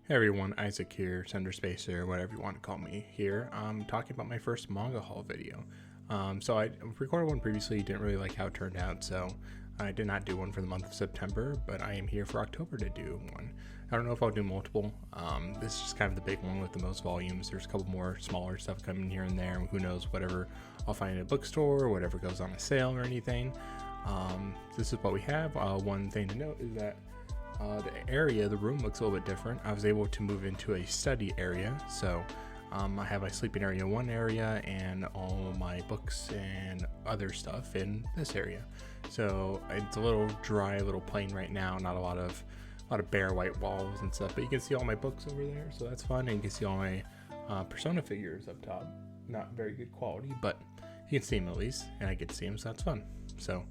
Hey everyone, Isaac here, Sender Spacer, whatever you want to call me here. I'm talking about my first manga haul video. So I recorded one previously, didn't really like how it turned out, so I did not do one for the month of September, but I am here for October to do one. I don't know if I'll do multiple. This is just kind of the big one with the most volumes. There's a couple more smaller stuff coming here and there, who knows, whatever I'll find in a bookstore, whatever goes on a sale or anything. This is what we have. One thing to note is that the room looks a little bit different. I was able to move into a study area, so I have my sleeping area in one area and all my books and other stuff in this area. So it's a little dry, a little plain right now, not a lot of bare white walls and stuff, but you can see all my books over there, so that's fun. And you can see all my Persona figures up top. Not very good quality, but you can see them at least, and I get to see them, so that's fun. So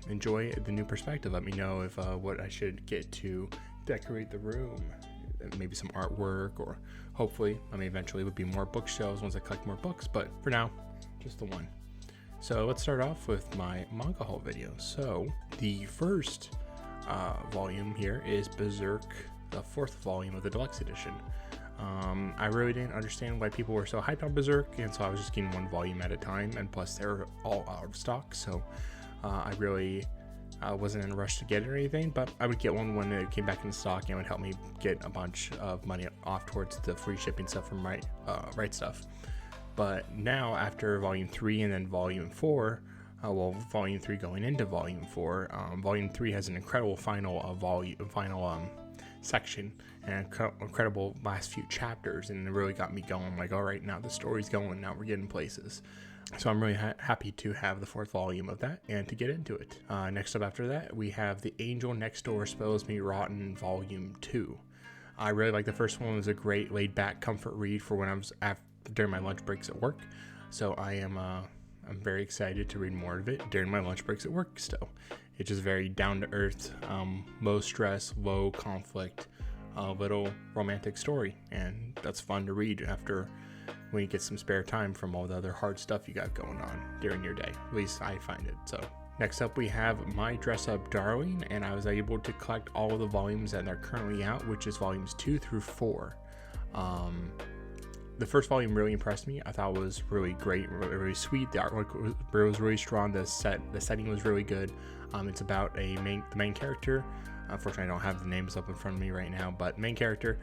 enjoy the new perspective. Let me know if what I should get to decorate the room, maybe some artwork, or hopefully eventually would be more bookshelves once I collect more books, but for now just the one. So let's start off with my manga haul video. So the first volume here is Berserk, the fourth volume of the deluxe edition. I really didn't understand why people were so hyped on Berserk, and so I was just getting one volume at a time, and plus they're all out of stock, so I really wasn't in a rush to get it or anything, but I would get one when it came back in stock, and it would help me get a bunch of money off towards the free shipping stuff from Right Stuff. But now, after Volume 3 and then Volume 4, Volume 3 going into Volume 4, Volume 3 has an incredible final section and incredible last few chapters, and it really got me going. I'm like, all right, now the story's going, now we're getting places. So I'm really happy to have the fourth volume of that and to get into it. Next up after that, we have The Angel Next Door Spells Me Rotten Volume 2. I really like the first one. It was a great laid back comfort read for when I was during my lunch breaks at work. So I'm very excited to read more of it during my lunch breaks at work still. It's just very down to earth, low stress, low conflict, little romantic story. And that's fun to read after when you get some spare time from all the other hard stuff you got going on during your day. At least I find it. So next up we have My Dress Up Darling, and I was able to collect all of the volumes that are currently out, which is volumes 2 through 4. The first volume really impressed me. I thought it was really great, really sweet. The artwork was really strong. The setting was really good. It's about the main character. Unfortunately, I don't have the names up in front of me right now, but main character,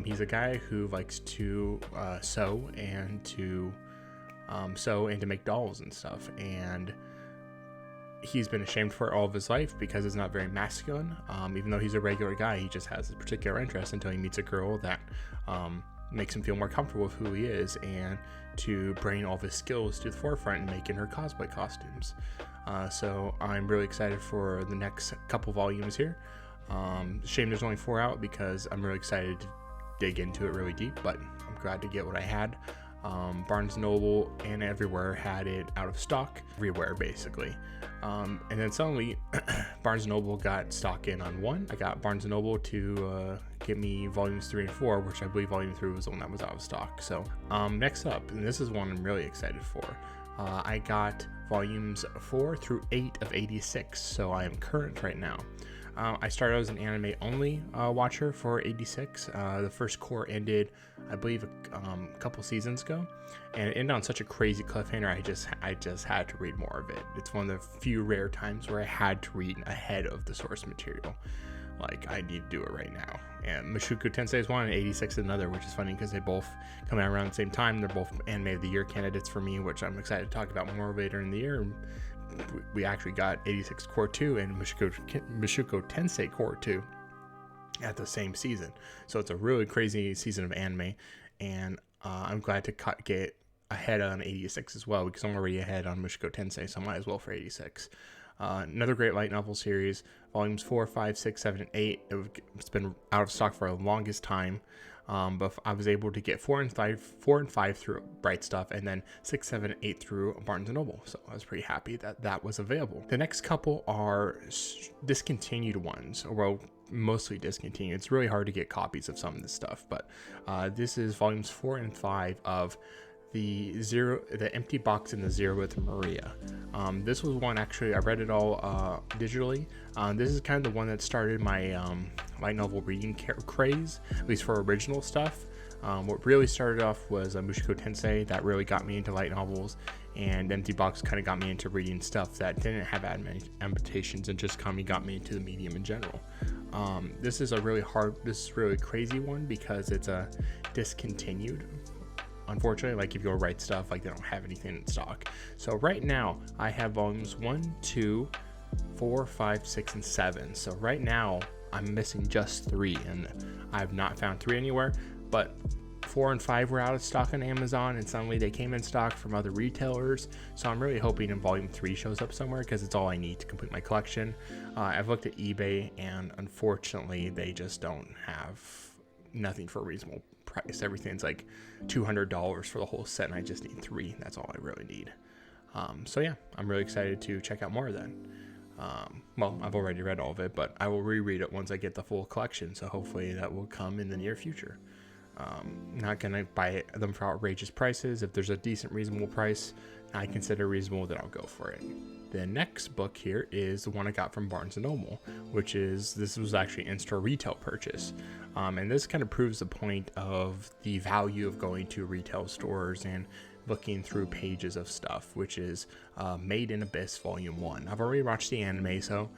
he's a guy who likes to sew and to make dolls and stuff, and he's been ashamed for all of his life because it's not very masculine. Even though he's a regular guy, he just has a particular interest until he meets a girl that makes him feel more comfortable with who he is, and to bring all of his skills to the forefront and making her cosplay costumes. So I'm really excited for the next couple volumes here. Shame there's only 4 out because I'm really excited to dig into it really deep, but I'm glad to get what I had. Barnes & Noble and everywhere had it out of stock, everywhere basically. And then suddenly Barnes & Noble got stock in on one. I got Barnes & Noble to get me volumes 3 and 4, which I believe volume 3 was the one that was out of stock. So next up, and this is one I'm really excited for, I got volumes 4 through 8 of 86, so I am current right now. I started as an anime only watcher for 86. The first core ended, I believe, a couple seasons ago, and it ended on such a crazy cliffhanger. I just had to read more of it. It's one of the few rare times where I had to read ahead of the source material. Like, I need to do it right now. And Mushoku Tensei is one and 86 is another, which is funny because they both come out around the same time. They're both Anime of the Year candidates for me, which I'm excited to talk about more later in the year. We actually got 86 Core 2 and Mushoku Tensei Core 2 at the same season. So it's a really crazy season of anime, and I'm glad to get ahead on 86 as well, because I'm already ahead on Mushoku Tensei, so I might as well for 86. Another great light novel series, volumes 4, 5, 6, 7, and 8. It's been out of stock for the longest time. But I was able to get 4 and 5 through Bright Stuff, and then 6, 7, and 8 through Barnes & Noble. So I was pretty happy that was available. The next couple are discontinued ones, or well, mostly discontinued. It's really hard to get copies of some of this stuff, but this is volumes 4 and 5 of the empty box in the Zeroth Myríad. This was one, actually, I read it all digitally. This is kind of the one that started my light novel reading craze, at least for original stuff. What really started off was Mushoku Tensei. That really got me into light novels, and Empty Box kind of got me into reading stuff that didn't have adaptations and just kind of got me into the medium in general. This is really crazy one because it's a discontinued. Unfortunately, like if you go write stuff, like they don't have anything in stock. So right now I have volumes 1, 2, 4, 5, 6, and 7. So right now I'm missing just 3, and I've not found 3 anywhere, but 4 and 5 were out of stock on Amazon, and suddenly they came in stock from other retailers. So I'm really hoping in volume 3 shows up somewhere, because it's all I need to complete my collection. I've looked at eBay, and unfortunately they just don't have nothing for a reasonable price. Everything's like $200 for the whole set, and I just need 3. That's all I really need. So yeah, I'm really excited to check out more of that. Well, I've already read all of it, but I will reread it once I get the full collection, so hopefully that will come in the near future. Not gonna buy them for outrageous prices. If there's a decent reasonable price I consider reasonable, then I'll go for it. The next book here is the one I got from Barnes & Noble, this was actually in-store retail purchase. And this kind of proves the point of the value of going to retail stores and looking through pages of stuff, which is Maiden Abyss Volume 1. I've already watched the anime, so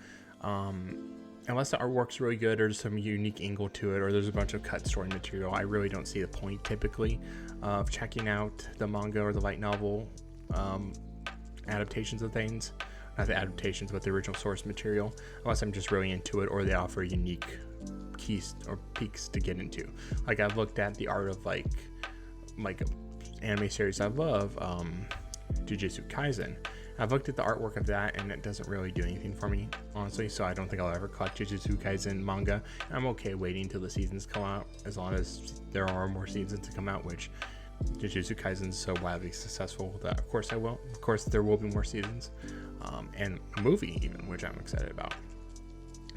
unless the artwork's really good or there's some unique angle to it or there's a bunch of cut story material, I really don't see the point typically of checking out the manga or the light novel adaptations of things. Not the adaptations, but the original source material, unless I'm just really into it or they offer unique keys or peaks to get into. Like I've looked at the art of like anime series I love, Jujutsu Kaisen. I've looked at the artwork of that, and it doesn't really do anything for me, honestly, so I don't think I'll ever collect Jujutsu Kaisen manga. I'm okay waiting until the seasons come out, as long as there are more seasons to come out, which Jujutsu Kaisen is so wildly successful that of course I will. Of course there will be more seasons, and a movie even, which I'm excited about.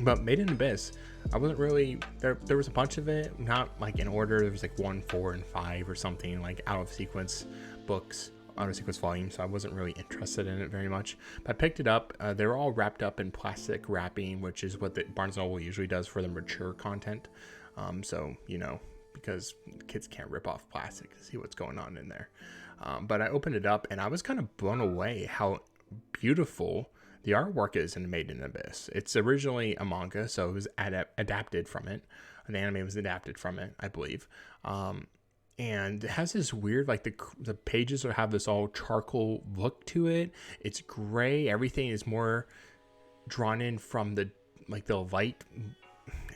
But Maiden Abyss, I wasn't really, there was a bunch of it, not like in order. There was like 1, 4, and 5 or something, like out of sequence books, out of sequence volumes, so I wasn't really interested in it very much. But I picked it up. They were all wrapped up in plastic wrapping, which is what the Barnes & Noble usually does for the mature content. So, you know, because kids can't rip off plastic to see what's going on in there. But I opened it up, and I was kind of blown away how beautiful the artwork is in Maiden Abyss. It's originally a manga, so it was adapted from it. The anime was adapted from it, I believe. And it has this weird, like the pages have this all charcoal look to it. It's gray. Everything is more drawn in from the light.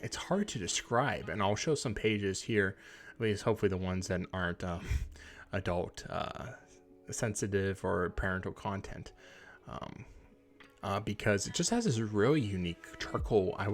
It's hard to describe, and I'll show some pages here, at least hopefully the ones that aren't adult sensitive or parental content. Because it just has this really unique charcoal. I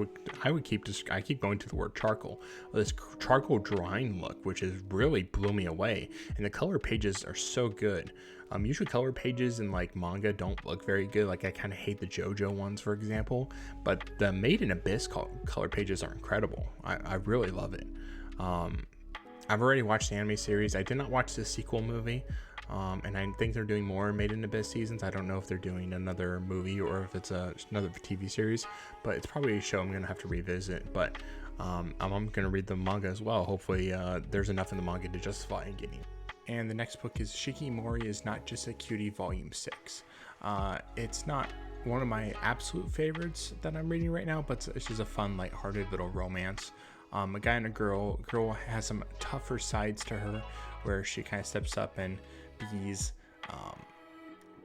keep going to the word charcoal. This charcoal drawing look, which is really blew me away. And the color pages are so good. Usually color pages in like manga don't look very good. Like I kind of hate the JoJo ones, for example. But the Maiden Abyss color pages are incredible. I really love it. I've already watched the anime series. I did not watch the sequel movie. And I think they're doing more Maiden Abyss seasons. I don't know if they're doing another movie or if it's another TV series, but it's probably a show I'm going to have to revisit. But I'm going to read the manga as well. Hopefully there's enough in the manga to justify getting it. And the next book is Shikimori is Not Just a Cutie Volume 6. It's not one of my absolute favorites that I'm reading right now, but it's just a fun, lighthearted little romance. A guy and a girl. Girl has some tougher sides to her where she kind of steps up and he's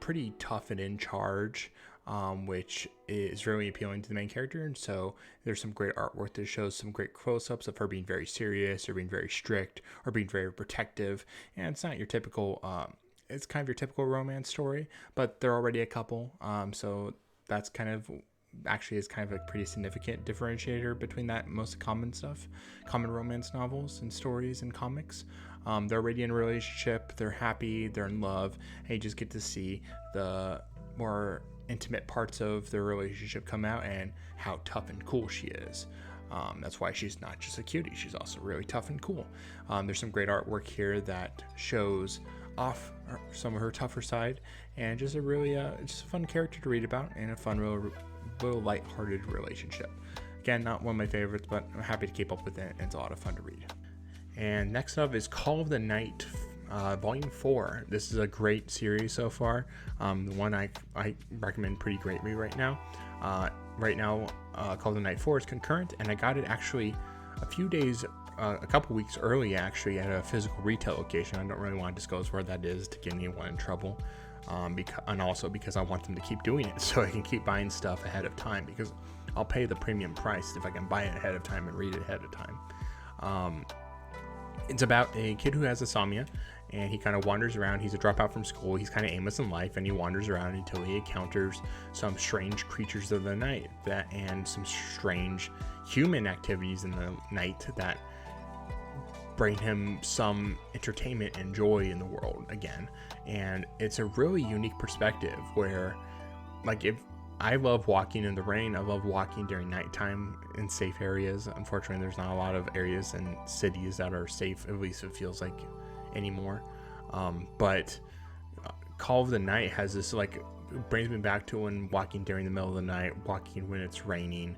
pretty tough and in charge, which is really appealing to the main character. And so there's some great artwork that shows some great close-ups of her being very serious or being very strict or being very protective. And it's not your typical it's kind of your typical romance story, but they're already a couple, so that's kind of actually is kind of a pretty significant differentiator between that and most common romance novels and stories and comics. They're already in a relationship, they're happy, they're in love, and you just get to see the more intimate parts of their relationship come out and how tough and cool she is. That's why she's not just a cutie, she's also really tough and cool. There's some great artwork here that shows off some of her tougher side, and just a really just a fun character to read about, and a fun little light-hearted relationship. Again, not one of my favorites, but I'm happy to keep up with it, and it's a lot of fun to read. And next up is Call of the Night, Volume 4. This is a great series so far. The one I recommend pretty greatly right now. Call of the Night 4 is concurrent, and I got it actually a few days, a couple weeks early actually, at a physical retail location. I don't really want to disclose where that is to get anyone in trouble, and also because I want them to keep doing it so I can keep buying stuff ahead of time, because I'll pay the premium price if I can buy it ahead of time and read it ahead of time. It's about a kid who has insomnia, and he kind of wanders around. He's a dropout from school. He's kind of aimless in life, and he wanders around until he encounters some strange creatures of the night and some strange human activities in the night that bring him some entertainment and joy in the world again. And it's a really unique perspective where, like, if I love walking in the rain, I love walking during nighttime in safe areas. Unfortunately, there's not a lot of areas in cities that are safe, at least it feels like anymore. But Call of the Night has this, like, brings me back to when walking during the middle of the night, walking when it's raining,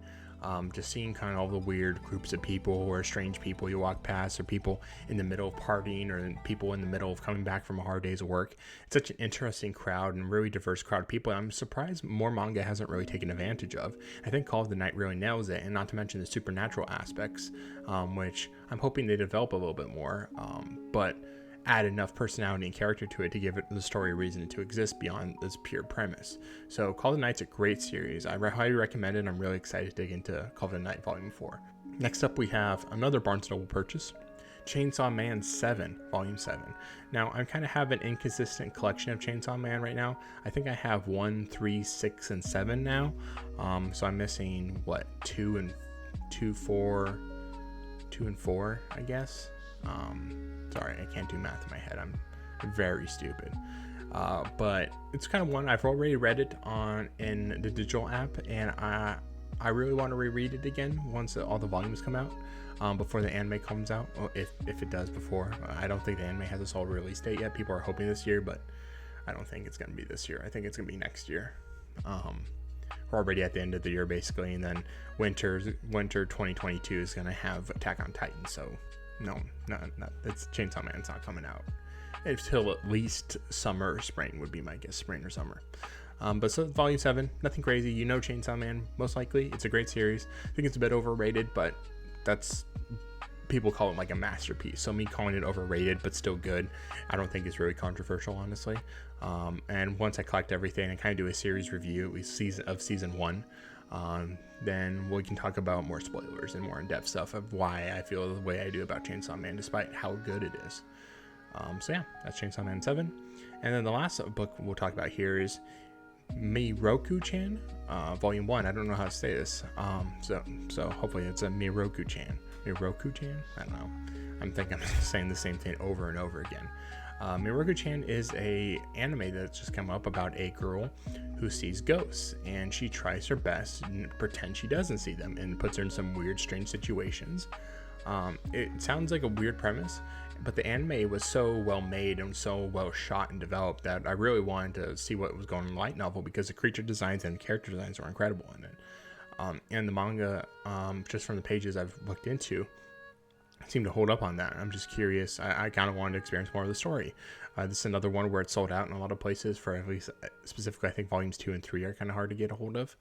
just seeing kind of all the weird groups of people or strange people you walk past, or people in the middle of partying, or people in the middle of coming back from a hard day's of work. It's such an interesting crowd and really diverse crowd of people. I'm surprised more manga hasn't really taken advantage of. I think Call of the Night really nails it, and not to mention the supernatural aspects, which I'm hoping they develop a little bit more, but add enough personality and character to it to give it the story a reason to exist beyond this pure premise. So Call of the Night's a great series. I highly recommend it. I'm really excited to dig into Call of the Night Volume 4. Next up, we have another Barnes & Noble purchase, Chainsaw Man 7, Volume 7. Now, I kind of have an inconsistent collection of Chainsaw Man right now. I think I have 1, 3, 6, and 7 now. So I'm missing, 2 and 4, I guess. Sorry, I can't do math in my head. I'm very stupid. But it's kind of one I've already read it in the digital app, and I really want to reread it again once all the volumes come out, before the anime comes out. Well, if it does before. I don't think the anime has a solid release date yet. People are hoping this year, but I don't think it's going to be this year. I think it's going to be next year. We're already at the end of the year basically, and then winter 2022 is going to have Attack on Titan. So no, it's Chainsaw Man. It's not coming out until at least summer or spring would be my guess, spring or summer. But so Volume 7, nothing crazy. Chainsaw Man, most likely. It's a great series. I think it's a bit overrated, but that's, people call it like a masterpiece. So me calling it overrated but still good, I don't think is really controversial, honestly. And once I collect everything and kind of do a series review of season 1, then we can talk about more spoilers and more in-depth stuff of why I feel the way I do about Chainsaw Man, despite how good it is. So yeah, that's Chainsaw Man 7. And then the last book we'll talk about here is Mieruko-Chan, Volume 1. I don't know how to say this. So hopefully it's a Mieruko-Chan. Mieruko-Chan? I don't know. I'm thinking I'm saying the same thing over and over again. Mieruko-Chan is a anime that's just come up about a girl who sees ghosts, and she tries her best to pretend she doesn't see them and puts her in some weird, strange situations. It sounds like a weird premise, but the anime was so well made and so well shot and developed that I really wanted to see what was going on in the light novel, because the creature designs and character designs were incredible in it. And the manga, just from the pages I've looked into, seem to hold up on that. I'm just curious. I kind of wanted to experience more of the story. This is another one where it's sold out in a lot of places, for at least specifically I think volumes 2 and 3 are kind of hard to get a hold of.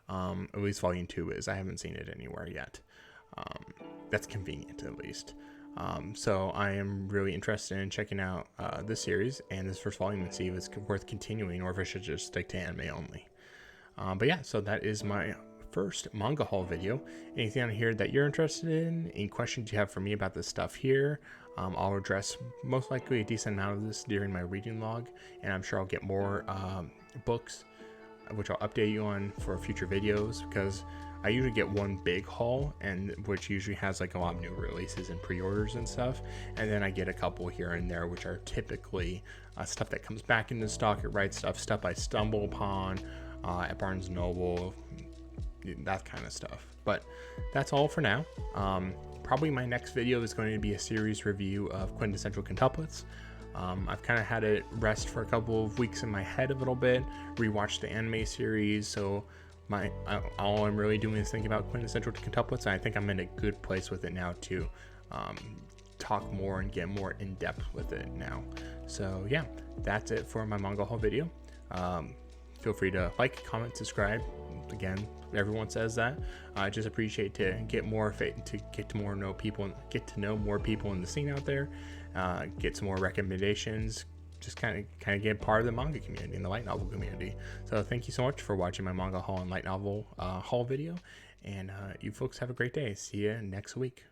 At least volume 2 is. I haven't seen it anywhere yet. That's convenient, at least. So I am really interested in checking out this series and this first volume and see if it's worth continuing or if I should just stick to anime only. But yeah, so that is my first manga haul video. Anything on here that you're interested in, any questions you have for me about this stuff here, I'll address most likely a decent amount of this during my reading log, and I'm sure I'll get more books, which I'll update you on for future videos, because I usually get one big haul, and which usually has like a lot of new releases and pre-orders and stuff, and then I get a couple here and there which are typically stuff that comes back into stock at Right stuff I stumble upon at Barnes & Noble, that kind of stuff. But that's all for now. Probably my next video is going to be a series review of Quintessential Quintuplets. I've kind of had it rest for a couple of weeks in my head a little bit, rewatched the anime series, so all I'm really doing is thinking about quintessential quintuplets, and I think I'm in a good place with it now to talk more and get more in depth with it now. So yeah, that's it for my manga haul video. Feel free to like, comment, subscribe. Again, everyone says that. I just appreciate to get more to know more people in the scene out there, get some more recommendations, just kind of get part of the manga community and the light novel community. So thank you so much for watching my manga haul and light novel haul video, and you folks have a great day. See you next week.